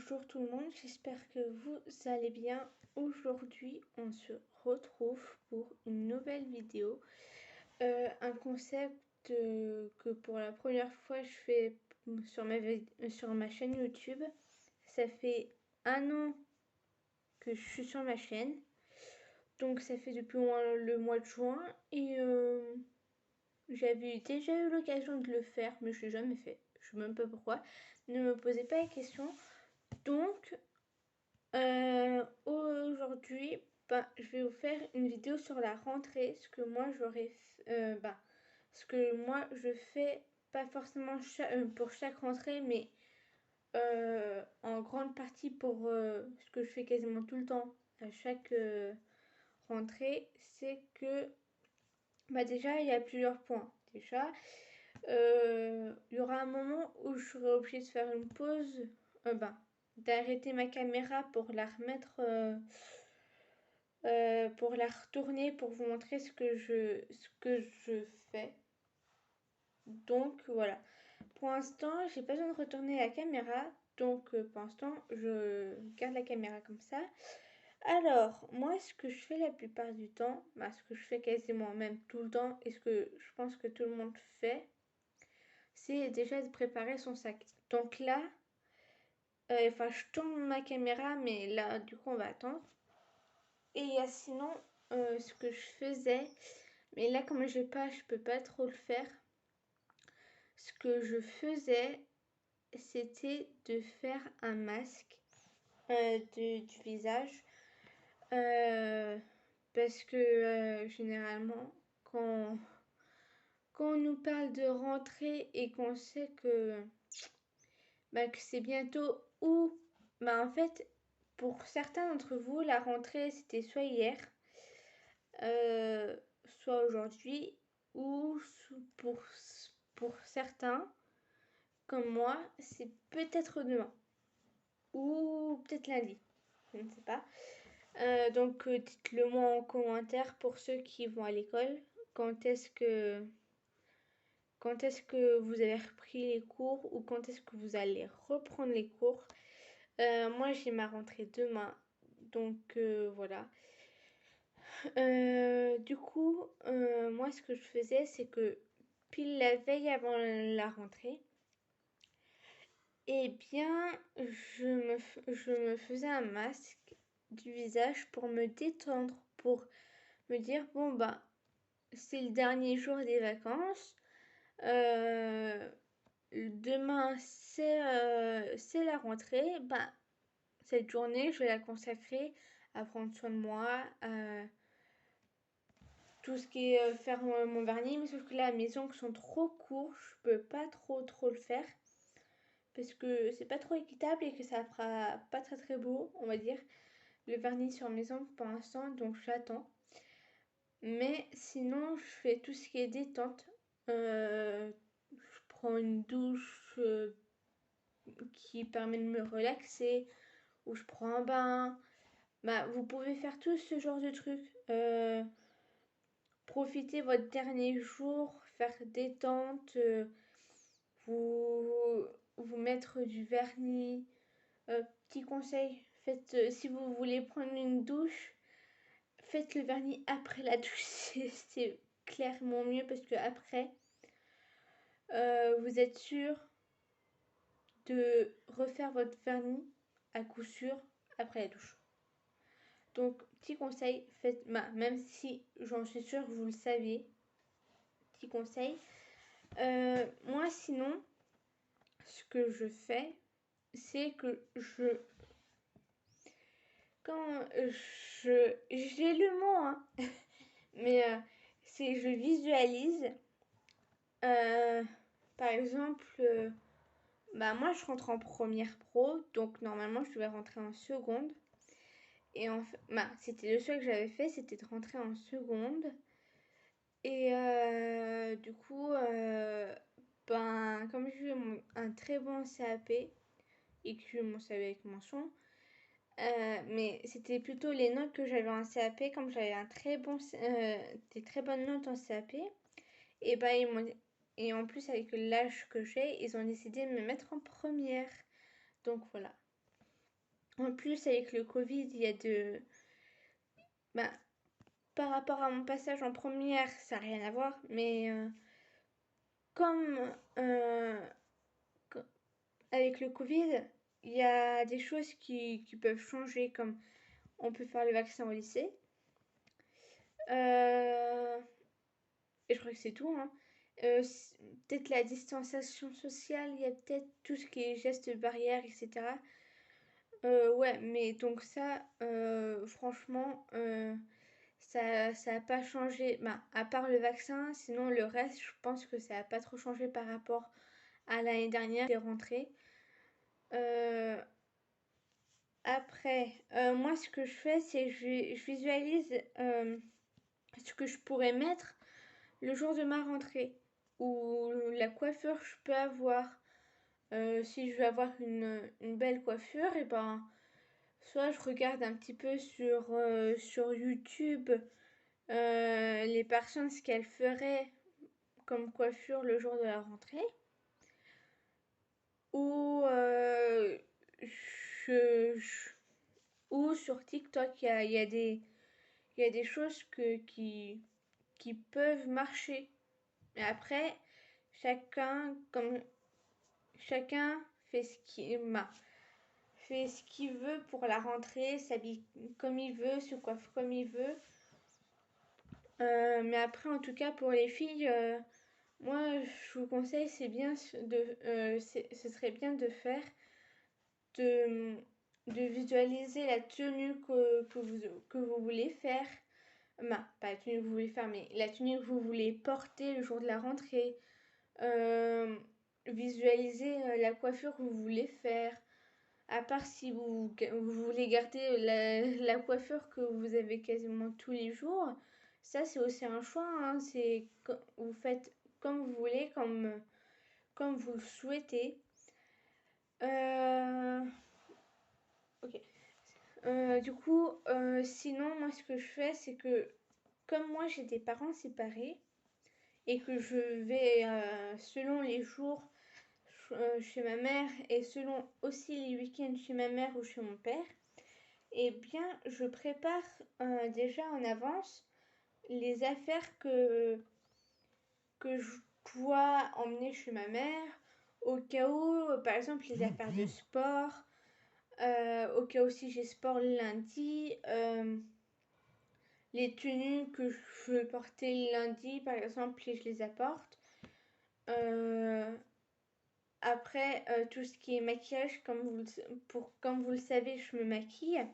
Bonjour tout le monde, j'espère que vous allez bien. Aujourd'hui, on se retrouve pour une nouvelle vidéo. Un concept que pour la première fois je fais sur ma chaîne YouTube. Ça fait 1 an que je suis sur ma chaîne. Donc ça fait depuis le mois de juin et j'avais déjà eu l'occasion de le faire, mais je l'ai jamais fait. Je sais même pas pourquoi. Ne me posez pas la question. Donc aujourd'hui, je vais vous faire une vidéo sur la rentrée, ce que moi ce que moi je fais, pas forcément pour chaque rentrée, mais en grande partie pour ce que je fais quasiment tout le temps à chaque rentrée, c'est que déjà il y a plusieurs points. Déjà, il y aura un moment où je serai obligée de faire une pause, d'arrêter ma caméra pour la retourner pour vous montrer ce que je fais. Donc voilà. Pour l'instant, j'ai pas besoin de retourner la caméra, donc pour l'instant, je garde la caméra comme ça. Alors, moi, ce que je fais la plupart du temps, ce que je fais quasiment même tout le temps, et ce que je pense que tout le monde fait, c'est déjà de préparer son sac. Donc là, je tourne ma caméra, mais là, du coup, on va attendre. Et sinon, ce que je faisais, mais là, comme je peux pas trop le faire. Ce que je faisais, c'était de faire un masque du visage. Parce que généralement, quand on nous parle de rentrée et qu'on sait que c'est bientôt ou en fait pour certains d'entre vous la rentrée c'était soit hier soit aujourd'hui ou pour certains comme moi c'est peut-être demain ou peut-être lundi, je ne sais pas. Donc dites-le moi en commentaire pour ceux qui vont à l'école, quand est-ce que vous avez repris les cours ou quand est-ce que vous allez reprendre les cours. Moi j'ai ma rentrée demain, donc voilà. Du coup, moi ce que je faisais, c'est que pile la veille avant la rentrée, eh bien, je me faisais un masque du visage pour me détendre, pour me dire, bon, c'est le dernier jour des vacances. Demain, c'est la rentrée. Cette journée, je vais la consacrer à prendre soin de moi, tout ce qui est faire mon vernis, mais sauf que là, mes ongles sont trop courts, je peux pas trop le faire parce que c'est pas trop équitable et que ça fera pas très beau, on va dire, le vernis sur mes ongles pour l'instant, donc j'attends. Mais sinon, je fais tout ce qui est détente. Je prends une douche qui permet de me relaxer, ou je prends un bain. Vous pouvez faire tout ce genre de trucs. Profitez votre dernier jour, faire détente, vous, vous mettre du vernis. Petit conseil, faites, si vous voulez prendre une douche, faites le vernis après la douche, c'est clairement mieux parce que après, vous êtes sûr de refaire votre vernis à coup sûr après la douche. Donc, petit conseil, faites, même si j'en suis sûre que vous le saviez, petit conseil. Moi, sinon, ce que je fais, c'est que quand j'ai le mot, hein, mais je visualise. Par exemple, moi je rentre en première pro, donc normalement je devais rentrer en seconde. Et en fait, c'était le choix que j'avais fait, c'était de rentrer en seconde. Et du coup, comme j'ai eu un très bon CAP et que j'ai eu mon CAP avec mention, mais c'était plutôt les notes que j'avais en CAP, comme j'avais des très bonnes notes en CAP. Et et en plus avec l'âge que j'ai, ils ont décidé de me mettre en première. Donc voilà. En plus, avec le Covid, il y a de... Bah, par rapport à mon passage en première, ça n'a rien à voir, mais comme avec le Covid, il y a des choses qui peuvent changer, comme on peut faire le vaccin au lycée. Et je crois que c'est tout, hein. Peut-être la distanciation sociale, il y a peut-être tout ce qui est gestes barrières, etc. Ouais, mais donc ça, franchement, ça a pas changé. Bah, à part le vaccin, sinon le reste, je pense que ça a pas trop changé par rapport à l'année dernière, des rentrées. Euh, Après, moi, ce que je fais, c'est que je visualise ce que je pourrais mettre le jour de ma rentrée ou la coiffure que je peux avoir. Si je veux avoir une belle coiffure, et ben, soit je regarde un petit peu sur YouTube les personnes ce qu'elles feraient comme coiffure le jour de la rentrée, ou je, je- ou sur TikTok, il y a des choses qui peuvent marcher. Mais après, chacun, comme chacun fait ce qu'il veut pour la rentrée, s'habille comme il veut, se coiffe comme il veut. Mais après, en tout cas, pour les filles, moi, je vous conseille, ce serait bien de, de visualiser la tenue que vous voulez faire. Bah, pas la tenue que vous voulez faire, mais la tenue que vous voulez porter le jour de la rentrée. Euh, Visualiser la coiffure que vous voulez faire. À part si vous voulez garder la coiffure que vous avez quasiment tous les jours, ça c'est aussi un choix, hein. Vous faites comme vous voulez, comme vous le souhaitez. Euh, ok. Du coup, sinon, moi ce que je fais, c'est que comme moi j'ai des parents séparés et que je vais selon les jours chez ma mère et selon aussi les week-ends chez ma mère ou chez mon père, eh bien, je prépare déjà en avance les affaires que je dois emmener chez ma mère, au cas où, par exemple, les affaires de sport, au cas où si j'ai sport le lundi, les tenues que je veux porter le lundi, par exemple, et je les apporte. Euh, Après, tout ce qui est maquillage, comme vous le savez, je me maquille.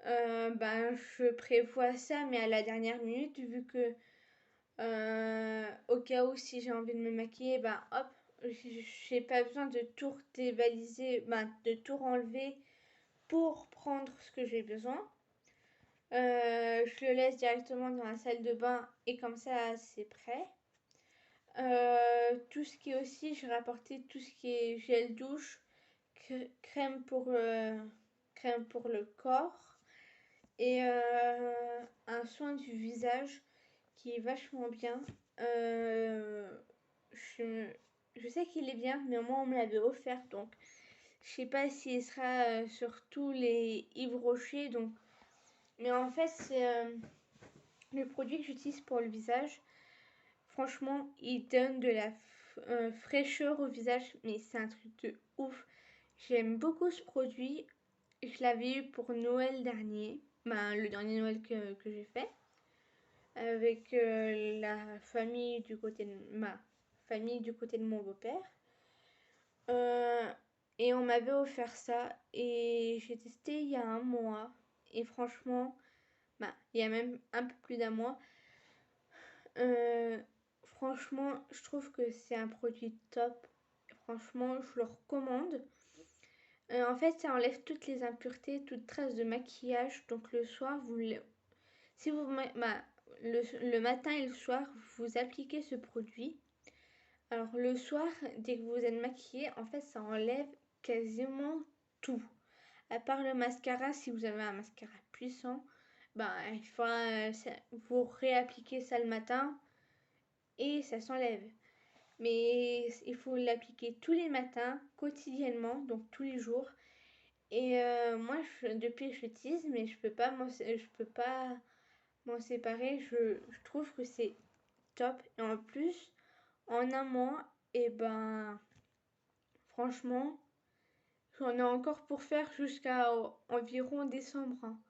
Ben, je prévois ça, mais à la dernière minute, vu que au cas où si j'ai envie de me maquiller, ben hop, j'ai pas besoin de tout dévaliser, ben, de tout enlever pour prendre ce que j'ai besoin. Je le laisse directement dans la salle de bain et comme ça c'est prêt. Tout ce qui est aussi, j'ai rapporté tout ce qui est gel douche, crème crème pour le corps et un soin du visage qui est vachement bien. Euh, je, je sais qu'il est bien, mais moi on me l'avait offert, donc je sais pas s'il sera sur tous les Yves Rocher. Donc, mais en fait c'est le produit que j'utilise pour le visage. Franchement, il donne de la fraîcheur au visage, mais c'est un truc de ouf. J'aime beaucoup ce produit. Je l'avais eu pour Noël dernier, ben, le dernier Noël que j'ai fait, avec la famille du côté de ma famille du côté de mon beau-père. Euh, et on m'avait offert ça et j'ai testé il y a un mois. Et franchement, ben, il y a même un peu plus d'un mois. Euh, Franchement, je trouve que c'est un produit top. Franchement, je le recommande. En fait, ça enlève toutes les impuretés, toute trace de maquillage. Donc le soir, si vous le matin et le soir, vous appliquez ce produit. Alors le soir, dès que vous êtes maquillé, en fait, ça enlève quasiment tout. À part le mascara, si vous avez un mascara puissant, ben il faudra vous réappliquer ça le matin et ça s'enlève. Mais il faut l'appliquer tous les matins, quotidiennement, donc tous les jours. Et moi, depuis que je l'utilise, mais je peux pas m'en séparer. Je trouve que c'est top. Et en plus, en un mois, et ben, franchement, j'en ai encore pour faire jusqu'à environ décembre, hein.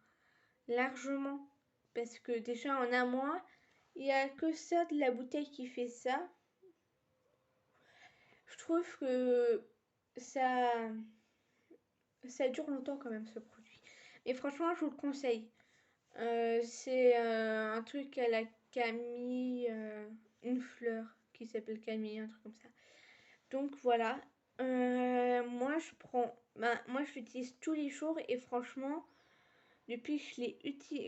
Largement. Parce que déjà en un mois, il n'y a que ça de la bouteille qui fait ça. Je trouve que ça, ça dure longtemps quand même ce produit. Mais franchement, je vous le conseille. C'est un truc à la Camille, une fleur qui s'appelle Camille, un truc comme ça. Donc voilà. Moi moi je l'utilise tous les jours et franchement, depuis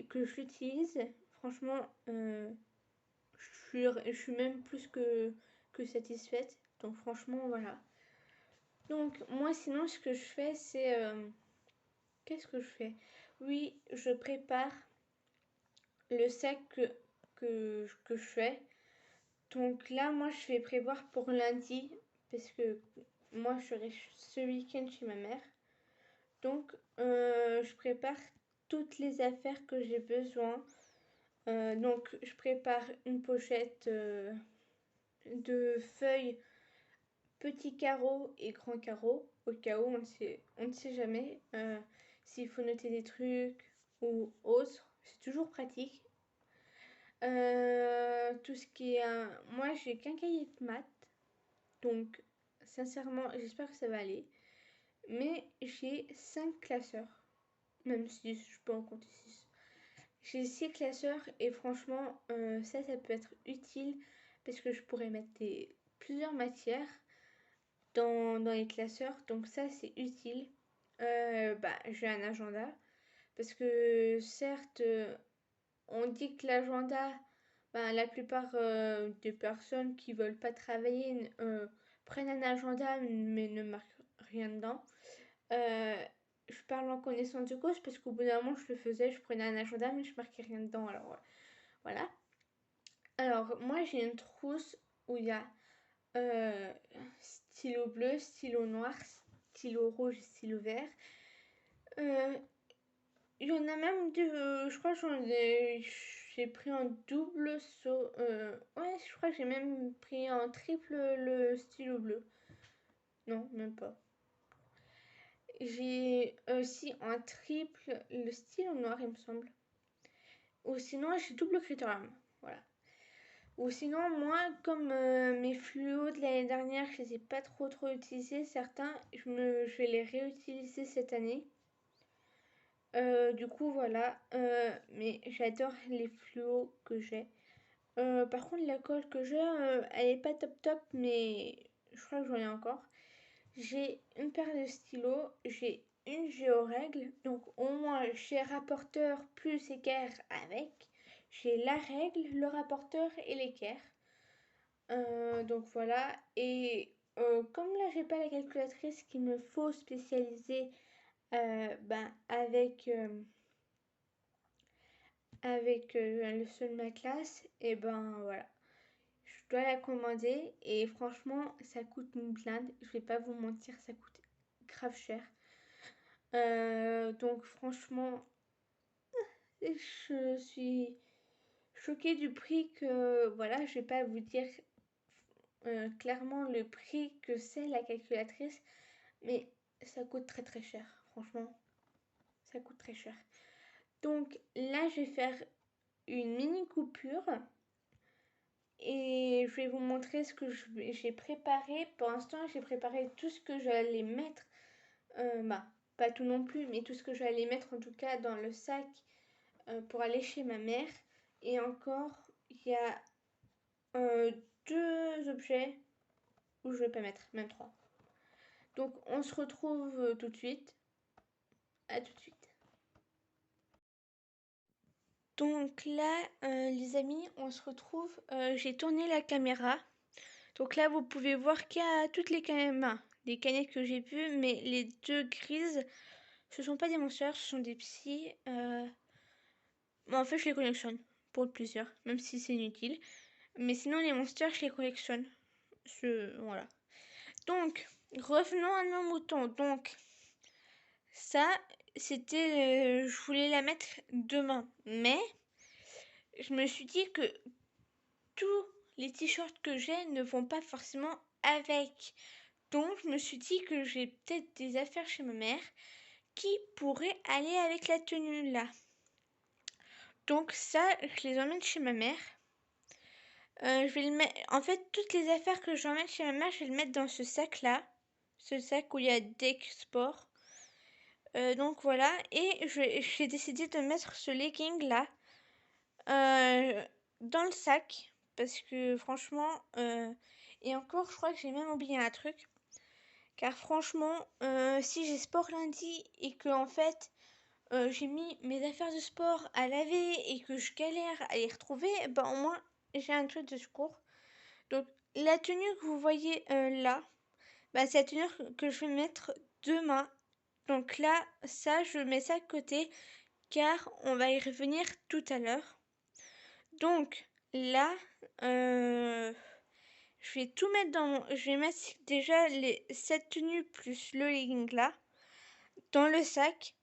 que je l'utilise, franchement, je suis même plus que satisfaite. Donc franchement, voilà. Donc moi sinon ce que je fais c'est... qu'est-ce que je fais? Oui, je prépare le sac que je fais. Donc là, moi je vais prévoir pour lundi parce que moi je serai ce week-end chez ma mère. Donc je prépare toutes les affaires que j'ai besoin. Donc je prépare une pochette de feuilles petits carreaux et grands carreaux, au cas où on ne sait jamais s'il faut noter des trucs ou autre. C'est toujours pratique. Tout ce qui est... moi, j'ai qu'un cahier de maths, donc sincèrement, j'espère que ça va aller. Mais j'ai 5 classeurs, même si je peux en compter 6. J'ai 6 classeurs et franchement, ça peut être utile parce que je pourrais mettre plusieurs matières dans les classeurs. Donc ça, c'est utile. J'ai un agenda. Parce que certes, on dit que l'agenda, la plupart des personnes qui veulent pas travailler prennent un agenda mais ne marquent rien dedans. Je parle en connaissance de cause parce qu'au bout d'un moment, je le faisais, je prenais un agenda mais je marquais rien dedans. Alors voilà. Alors moi, j'ai une trousse où il y a euh, stylo bleu, stylo noir, stylo rouge, stylo vert. Il y en a même deux, je crois que j'ai pris un double saut. Ouais, je crois que j'ai même pris un triple le stylo bleu. Non, même pas. J'ai aussi un triple le stylo noir, il me semble. Ou sinon, j'ai double critérium. Voilà. Ou sinon, moi, comme mes fluos de l'année dernière, je les ai pas trop utilisés, certains, je vais les réutiliser cette année. Du coup, voilà. Mais j'adore les fluos que j'ai. Par contre, la colle que j'ai, elle est pas top top, mais je crois que j'en ai encore. J'ai une paire de stylos, j'ai une géorègle, donc au moins j'ai rapporteur plus équerre avec. J'ai la règle, le rapporteur et l'équerre. Donc voilà. Et comme là j'ai pas la calculatrice qu'il me faut spécialiser avec le seul de ma classe, et ben voilà. Je dois la commander et franchement, ça coûte une blinde. Je vais pas vous mentir, ça coûte grave cher. Donc franchement, je suis choquée du prix que... Voilà, je vais pas vous dire clairement le prix que c'est la calculatrice, mais ça coûte très très cher. Franchement, ça coûte très cher. Donc là, je vais faire une mini coupure et je vais vous montrer ce que j'ai préparé. Pour l'instant, j'ai préparé tout ce que j'allais mettre, pas tout non plus, mais tout ce que j'allais mettre en tout cas dans le sac pour aller chez ma mère. Et encore, il y a deux objets où je vais pas mettre, même trois. Donc on se retrouve tout de suite. À tout de suite. Donc là, les amis, on se retrouve. J'ai tourné la caméra. Donc là, vous pouvez voir qu'il y a toutes les canettes que j'ai vues, mais les deux grises, ce sont pas des monsters, ce sont des psys. En fait, je les collectionne pour le plaisir, même si c'est inutile. Mais sinon, les monsters, je les collectionne. Voilà. Donc, revenons à nos moutons. Donc, ça, c'était, je voulais la mettre demain, mais je me suis dit que tous les t-shirts que j'ai ne vont pas forcément avec. Donc, je me suis dit que j'ai peut-être des affaires chez ma mère qui pourraient aller avec la tenue là. Donc ça, je les emmène chez ma mère. Je vais le mettre. En fait, toutes les affaires que j'emmène chez ma mère, je vais le mettre dans ce sac là, ce sac où il y a Deck Sport. Donc voilà, et j'ai décidé de mettre ce legging là dans le sac parce que franchement, et encore, je crois que j'ai même oublié un truc. Car franchement, si j'ai sport lundi et que en fait j'ai mis mes affaires de sport à laver et que je galère à les retrouver, ben au moins j'ai un truc de secours. Donc la tenue que vous voyez là, bah, c'est la tenue que je vais mettre demain. Donc là, ça, je mets ça de côté car on va y revenir tout à l'heure. Donc là, je vais tout mettre dans mon... Je vais mettre déjà cette tenue plus le legging là dans le sac.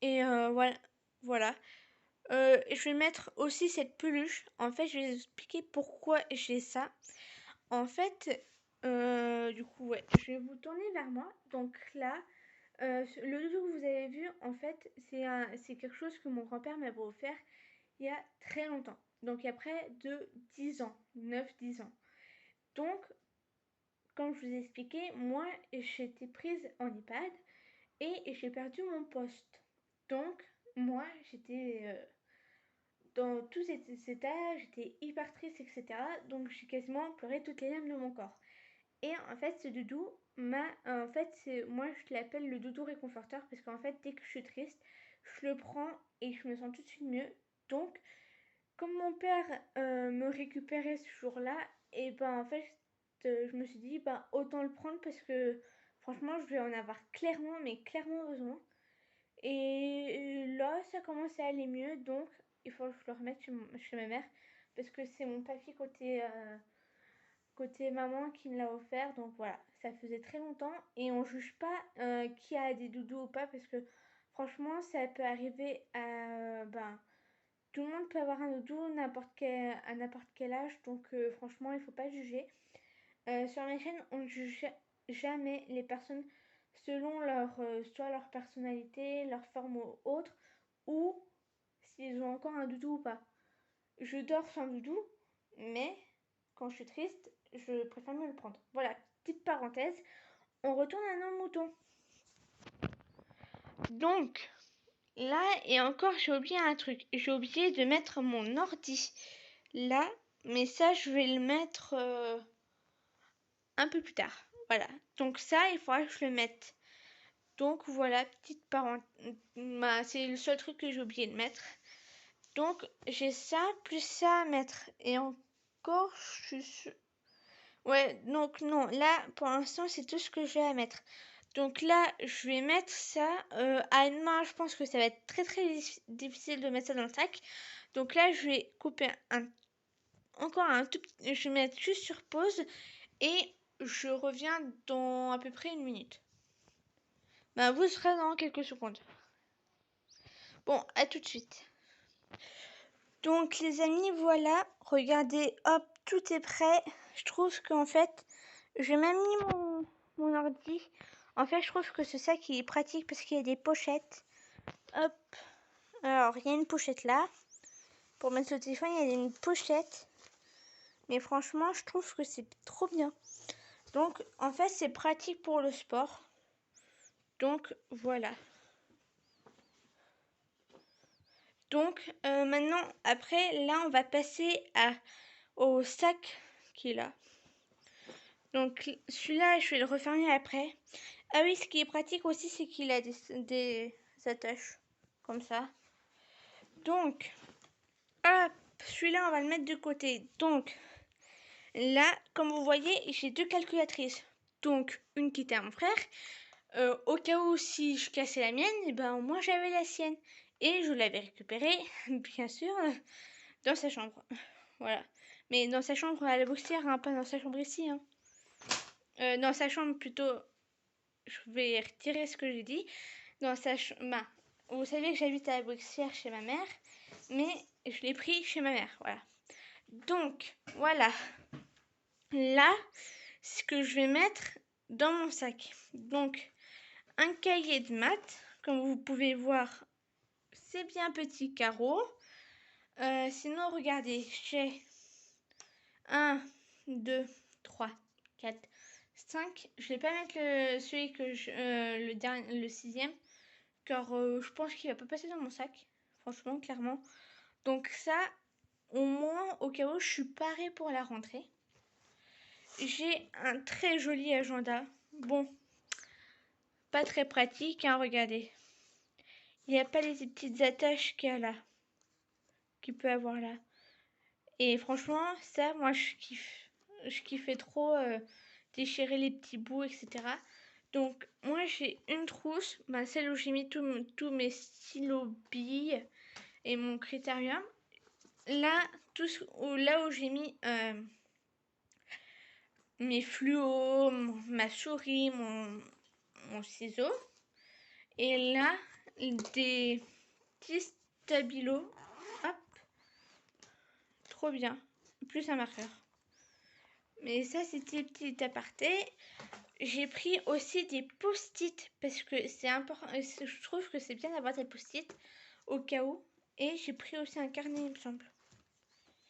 Et voilà. Voilà. Je vais mettre aussi cette peluche. En fait, je vais vous expliquer pourquoi j'ai ça. En fait, du coup, ouais, je vais vous tourner vers moi. Donc là, le doudou que vous avez vu, en fait, c'est quelque chose que mon grand-père m'avait offert il y a très longtemps. Donc il y a près de 10 ans, 9-10 ans. Donc, comme je vous ai expliqué, moi, j'étais prise en EHPAD et j'ai perdu mon poste. Donc, moi, j'étais dans tous ces états, j'étais hyper triste, etc. Donc, j'ai quasiment pleuré toutes les larmes de mon corps. Et en fait, ce doudou en fait, moi, je l'appelle le doudou réconforteur parce qu'en fait, dès que je suis triste, je le prends et je me sens tout de suite mieux. Donc, comme mon père me récupérait ce jour-là, et ben en fait, je me suis dit, ben autant le prendre parce que franchement, je vais en avoir clairement, mais clairement besoin. Et là, ça commence à aller mieux, donc il faut que je le remette chez ma mère parce que c'est mon papy côté maman qui me l'a offert. Donc voilà, ça faisait très longtemps et on juge pas qui a des doudous ou pas parce que franchement, ça peut arriver à ben tout le monde peut avoir un doudou à n'importe quel âge, donc franchement, il faut pas juger. Sur mes chaînes, on ne juge jamais les personnes selon soit leur personnalité, leur forme ou autre, ou s'ils ont encore un doudou ou pas. Je dors sans doudou, mais quand je suis triste, je préfère me le prendre. Voilà, petite parenthèse. On retourne à nos moutons. Donc, là, et encore, j'ai oublié un truc. J'ai oublié de mettre mon ordi là, mais ça, je vais le mettre un peu plus tard. Voilà. Donc ça, il faudra que je le mette. Donc voilà, petite parenthèse. C'est le seul truc que j'ai oublié de mettre. Donc j'ai ça, plus ça à mettre. Et encore, je suis... Ouais, donc non, là, pour l'instant, c'est tout ce que j'ai à mettre. Donc là, je vais mettre ça. À une main, je pense que ça va être très très difficile de mettre ça dans le sac. Donc là, je vais couper encore un tout petit... Je vais mettre juste sur pause. Et je reviens dans à peu près une minute. Bah, vous serez dans quelques secondes. Bon, à tout de suite. Donc les amis, voilà. Regardez, hop, tout est prêt. Je trouve qu'en fait, j'ai même mis mon ordi. En fait, je trouve que ce sac il est pratique parce qu'il y a des pochettes. Hop. Alors, il y a une pochette là. Pour mettre le téléphone, il y a une pochette. Mais franchement, je trouve que c'est trop bien. Donc, en fait, c'est pratique pour le sport. Donc, voilà. Donc, maintenant, après, là, on va passer au sac qui est là. Donc, celui-là, je vais le refermer après. Ah oui, ce qui est pratique aussi, c'est qu'il a des attaches. Comme ça. Donc, hop, celui-là, on va le mettre de côté. Donc, là, comme vous voyez, j'ai deux calculatrices. Donc, une qui était à mon frère. Au cas où, si je cassais la mienne, et ben, moi, j'avais la sienne. Et je l'avais récupérée, bien sûr, dans sa chambre. Voilà. Mais dans sa chambre à la boussière, hein, pas dans sa chambre ici. Hein. Dans sa chambre plutôt. je vais retirer ce que j'ai dit. Dans sa vous savez que j'habite à la Brixière chez ma mère, mais je l'ai pris chez ma mère, voilà. Donc, voilà. Là, ce que je vais mettre dans mon sac. Donc, un cahier de maths, comme vous pouvez voir, c'est bien petit carreau. Sinon, regardez, j'ai 1, 2, 3, 4, 5. Je vais pas mettre celui que le sixième, car je pense qu'il va pas passer dans mon sac, franchement, clairement. Donc ça, au moins, au cas où je suis parée pour la rentrée. J'ai un très joli agenda. Bon, pas très pratique, hein, regardez. Il n'y a pas les petites attaches qu'il y a là, qu'il peut avoir là. Et franchement, ça, moi, je kiffe. Je kiffais trop déchirer les petits bouts, etc. Donc, moi, j'ai une trousse, celle où j'ai mis tous mes stylos billes et mon critérium. Là, là où j'ai mis mes fluos, ma souris, mon ciseau. Et là, des petits stabilos. Hop. Trop bien. Plus un marqueur. Mais ça, c'était petit aparté. J'ai pris aussi des post-it parce que c'est important. Je trouve que c'est bien d'avoir des post-it au cas où. Et j'ai pris aussi un carnet, il me semble.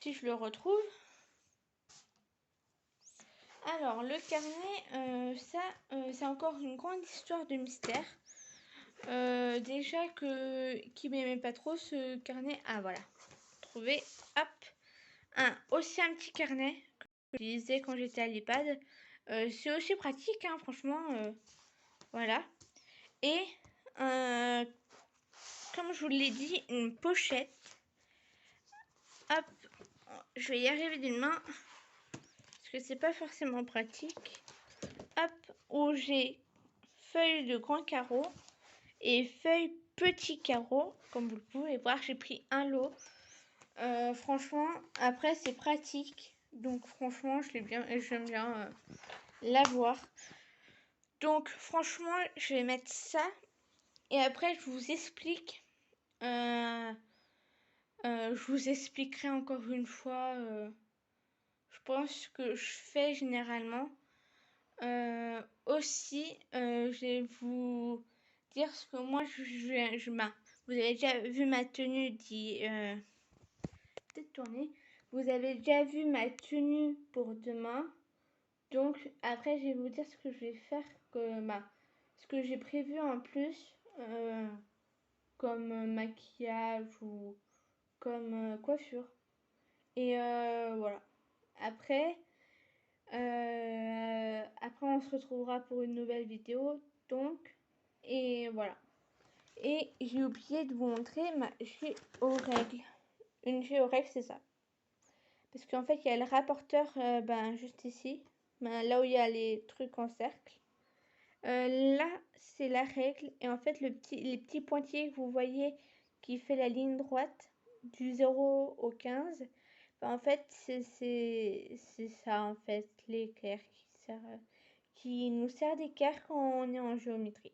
Si je le retrouve. Alors, le carnet, c'est encore une grande histoire de mystère. Déjà qui m'aimait pas trop ce carnet. Ah, voilà. Trouvé. Hop. Aussi un petit carnet que j'utilisais quand j'étais à l'EHPAD. C'est aussi pratique, hein, franchement. Voilà. Et comme je vous l'ai dit, une pochette. Hop. Je vais y arriver d'une main. Parce que c'est pas forcément pratique. Hop. Où j'ai feuilles de grand carreau et feuilles petits carreaux. Comme vous le pouvez voir, j'ai pris un lot. Franchement, après c'est pratique. Donc franchement, j'aime bien l'avoir. Donc franchement, je vais mettre ça. Et après, je vous explique. Je vous expliquerai encore une fois. Je pense que je fais généralement. Aussi, je vais vous dire ce que moi vous avez déjà vu ma tenue peut-être tourner. Vous avez déjà vu ma tenue pour demain. Donc après, je vais vous dire ce que je vais faire, ce que j'ai prévu en plus, comme maquillage ou comme coiffure. Et voilà. Après, on se retrouvera pour une nouvelle vidéo. Donc, et voilà. Et j'ai oublié de vous montrer ma géorègle. Une géorègle, c'est ça. Parce qu'en fait, il y a le rapporteur juste ici. Là où il y a les trucs en cercle. Là, c'est la règle. Et en fait, les petits pointillés que vous voyez qui fait la ligne droite du 0 au 15, en fait, c'est ça, en fait, l'équerre qui nous sert d'équerre quand on est en géométrie.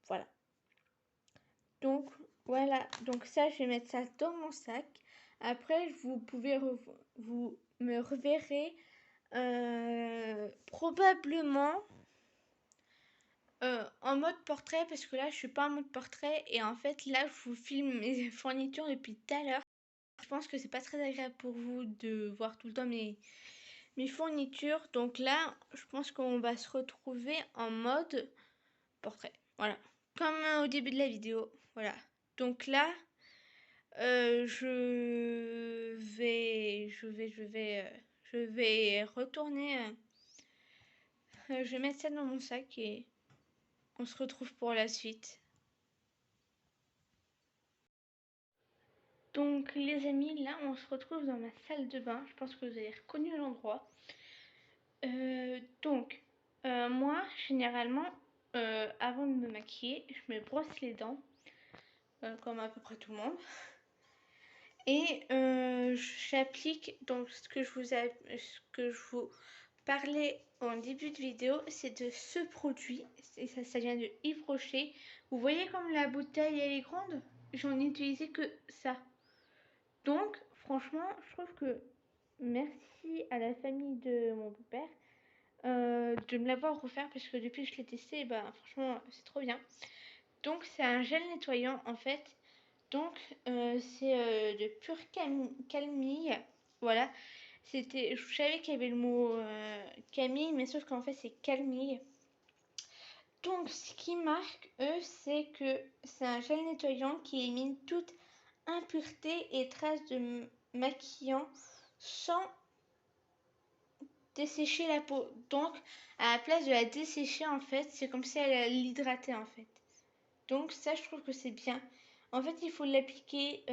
Voilà. Donc, voilà. Donc ça, je vais mettre ça dans mon sac. Après, vous me reverrez probablement en mode portrait, parce que là je suis pas en mode portrait et en fait là je vous filme mes fournitures depuis tout à l'heure. Je pense que c'est pas très agréable pour vous de voir tout le temps mes fournitures, donc là je pense qu'on va se retrouver en mode portrait, voilà, comme au début de la vidéo. Voilà, donc là je vais retourner, je vais mettre ça dans mon sac et on se retrouve pour la suite. Donc les amis, là on se retrouve dans ma salle de bain. Je pense que vous avez reconnu l'endroit. Moi généralement, avant de me maquiller, je me brosse les dents, comme à peu près tout le monde. Et j'applique donc ce que je vous parlé en début de vidéo, c'est de ce produit. Ça vient de Yves Rocher. Vous voyez comme la bouteille elle est grande? J'en ai utilisé que ça. Donc, franchement, je trouve que merci à la famille de mon beau-père de me l'avoir offert parce que depuis que je l'ai testé, bah, franchement, c'est trop bien. Donc, c'est un gel nettoyant en fait. Donc, c'est de pure camille. Voilà. Je savais qu'il y avait le mot camille, mais sauf qu'en fait, c'est camille. Donc, ce qui marque, eux, c'est que c'est un gel nettoyant qui élimine toute impureté et traces de maquillant sans dessécher la peau. Donc, à la place de la dessécher, en fait, c'est comme si elle allait l'hydrater, en fait. Donc, ça, je trouve que c'est bien. En fait, il faut l'appliquer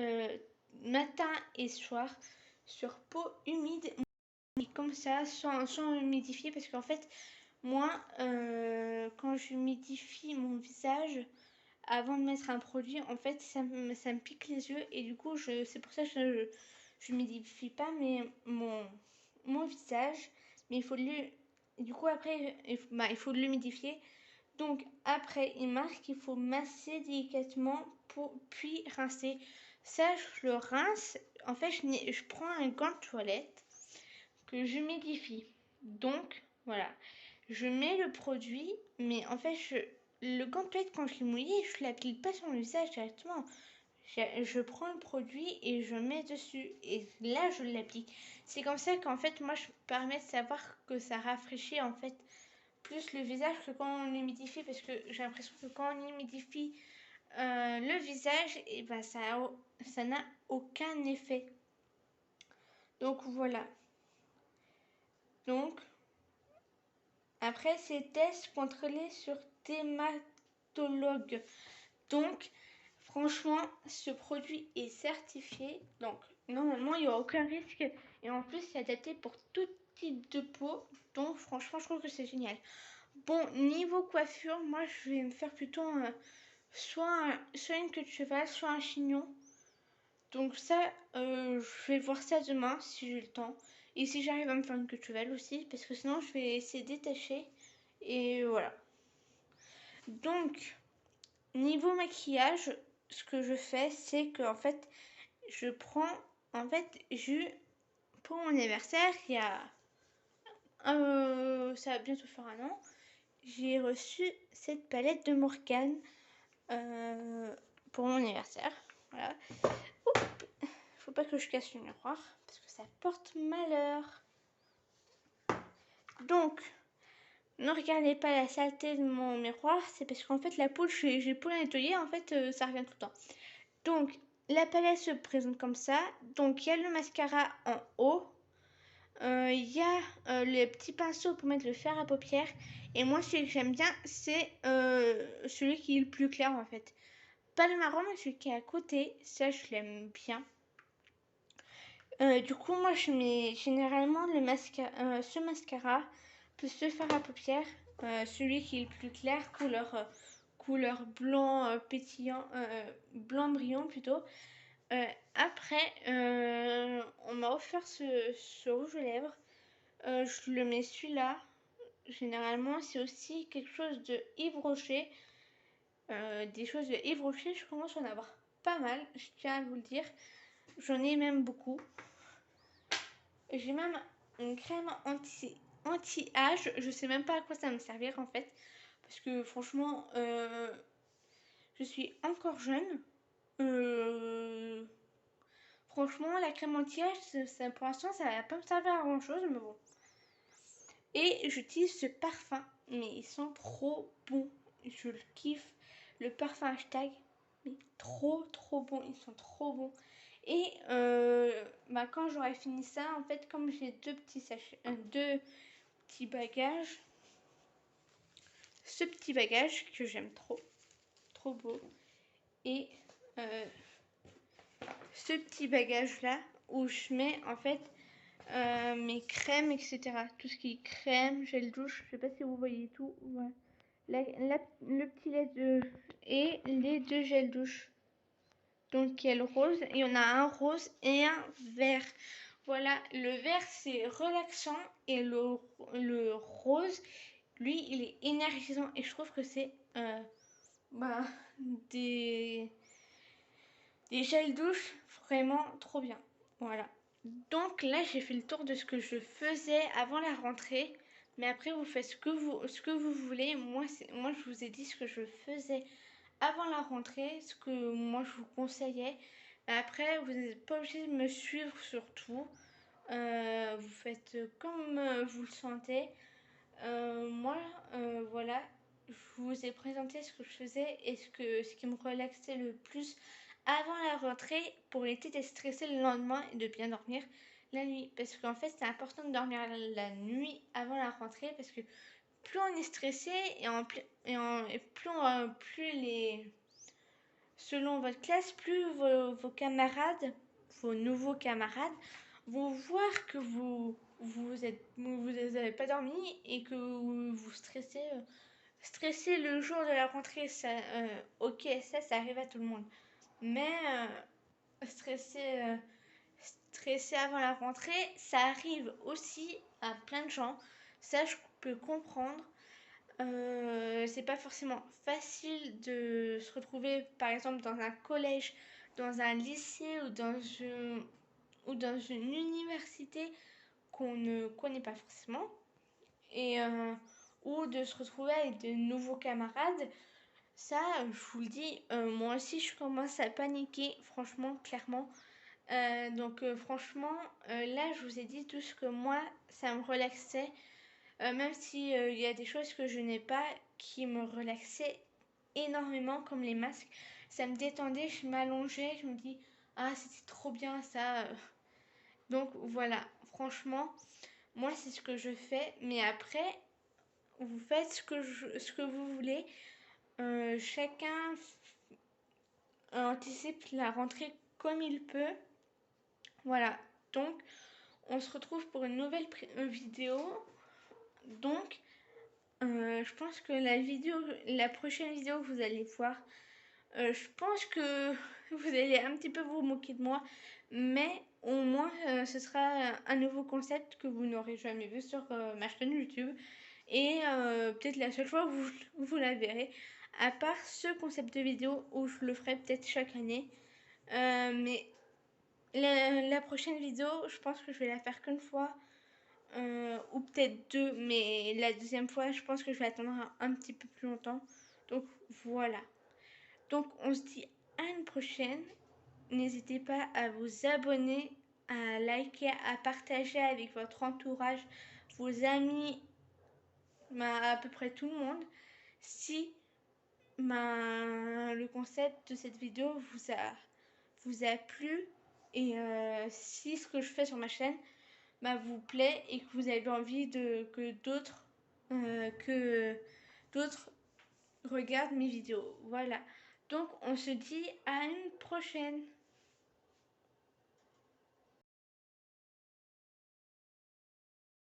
matin et soir sur peau humide. Et comme ça, sans humidifier, parce qu'en fait, moi, quand j'humidifie mon visage, avant de mettre un produit, en fait, ça me pique les yeux. Et du coup, c'est pour ça que je humidifie pas mon visage. Mais il faut du coup, après, il faut l'humidifier. Donc, après, il marque qu'il faut masser délicatement puis rincer. Ça, je le rince. En fait, je prends un gant de toilette que j'humidifie. Donc, voilà. Je mets le produit, mais en fait, le gant de toilette, quand je l'ai mouillé, je ne l'applique pas sur mon visage directement. Je prends le produit et je mets dessus. Et là, je l'applique. C'est comme ça qu'en fait, moi, je me permets de savoir que ça rafraîchit, en fait, plus le visage que quand on humidifie. Parce que j'ai l'impression que quand on humidifie le visage, et ben, ça n'a aucun effet. Donc, voilà. Donc, après, c'est tests contrôlés sur dermatologue. Donc, franchement, ce produit est certifié. Donc, normalement, il n'y aura aucun risque. Et en plus, c'est adapté pour tout type de peau. Donc, franchement, je trouve que c'est génial. Bon, niveau coiffure, moi, je vais me faire plutôt soit une queue de cheval, soit un chignon. Donc ça, je vais voir ça demain si j'ai le temps. Et si j'arrive à me faire une queue de cheval aussi, parce que sinon je vais essayer de détacher. Et voilà. Donc, niveau maquillage, ce que je fais, c'est que en fait, je prends, pour mon anniversaire, ça va bientôt faire un an, j'ai reçu cette palette de Morgane pour mon anniversaire. Voilà. Faut pas que je casse le miroir parce que ça porte malheur. Donc, ne regardez pas la saleté de mon miroir, c'est parce qu'en fait la poule, j'ai pour la nettoyer, en fait ça revient tout le temps. Donc, la palette se présente comme ça. Donc, il y a le mascara en haut. Il y a les petits pinceaux pour mettre le fard à paupières. Et moi, celui que j'aime bien, c'est celui qui est le plus clair en fait. Pas le marron, mais celui qui est à côté. Ça, je l'aime bien. Du coup, moi, je mets généralement ce mascara plus ce fard à paupières, celui qui est le plus clair, couleur blanc pétillant, blanc brillant plutôt. Après, on m'a offert ce rouge à lèvres. Je le mets celui-là. Généralement, c'est aussi quelque chose de Yves Rocher. Des choses de Yves Rocher, je commence à en avoir pas mal, je tiens à vous le dire. J'en ai même beaucoup. J'ai même une crème anti-âge. Je sais même pas à quoi ça va me servir en fait. Parce que franchement, je suis encore jeune. Franchement, la crème anti-âge, pour l'instant, ça va pas me servir à grand chose, mais bon. Et j'utilise ce parfum, mais ils sont trop bons. Je le kiffe. Le parfum hashtag, mais trop bon. Ils sont trop bons. Et quand j'aurai fini ça, en fait, comme j'ai deux petits bagages, ce petit bagage que j'aime trop beau, et ce petit bagage là où je mets en fait mes crèmes, etc. Tout ce qui est crème, gel douche, je sais pas si vous voyez tout. Voilà. Le petit lait et les deux gels douche. Donc il y a le rose, et on a un rose et un vert. voilà, le vert c'est relaxant et le rose, lui, il est énergisant et je trouve que c'est bah, des, des gels douche vraiment trop bien. Voilà. Donc là, j'ai fait le tour de ce que je faisais avant la rentrée. Mais après, vous faites ce que vous voulez. Moi, je vous ai dit ce que je faisais avant la rentrée, ce que moi je vous conseillais. Mais après, vous n'êtes pas obligé de me suivre sur tout. Vous faites comme vous le sentez. Moi, voilà, je vous ai présenté ce que je faisais et ce qui me relaxait le plus avant la rentrée pour éviter d'être stressé le lendemain et de bien dormir la nuit. Parce qu'en fait, c'est important de dormir la nuit avant la rentrée parce que plus on est stressé et plus les selon votre classe, plus vos camarades, vos nouveaux camarades, vont voir que vous n'avez pas dormi et que vous stressez le jour de la rentrée. Ça, ok, ça arrive à tout le monde. Mais stresser, stresser avant la rentrée, ça arrive aussi à plein de gens. Ça, je peux comprendre. C'est pas forcément facile de se retrouver par exemple dans un collège, dans un lycée ou dans une université qu'on ne connaît pas forcément et ou de se retrouver avec de nouveaux camarades. Ça, je vous le dis, moi aussi je commence à paniquer, franchement, clairement. Donc franchement, là je vous ai dit tout ce que moi ça me relaxait. Même si il y a des choses que je n'ai pas qui me relaxaient énormément, comme les masques. Ça me détendait, je m'allongeais, je me dis ah c'était trop bien ça. Donc voilà, franchement, moi c'est ce que je fais. Mais après, vous faites ce que vous voulez. Chacun anticipe la rentrée comme il peut. Voilà, donc on se retrouve pour une nouvelle vidéo. Donc je pense que la prochaine vidéo que vous allez voir, je pense que vous allez un petit peu vous moquer de moi, mais au moins ce sera un nouveau concept que vous n'aurez jamais vu sur ma chaîne YouTube et peut-être la seule fois où vous la verrez, à part ce concept de vidéo où je le ferai peut-être chaque année. Mais la prochaine vidéo, je pense que je vais la faire qu'une fois. Ou peut-être deux, mais la deuxième fois, je pense que je vais attendre un petit peu plus longtemps. Donc voilà. Donc on se dit à une prochaine. N'hésitez pas à vous abonner, à liker, à partager avec votre entourage, vos amis, à peu près tout le monde. Si le concept de cette vidéo vous a plu et si ce que je fais sur ma chaîne vous plaît et que vous avez envie que d'autres regardent mes vidéos. Voilà. Donc on se dit à une prochaine.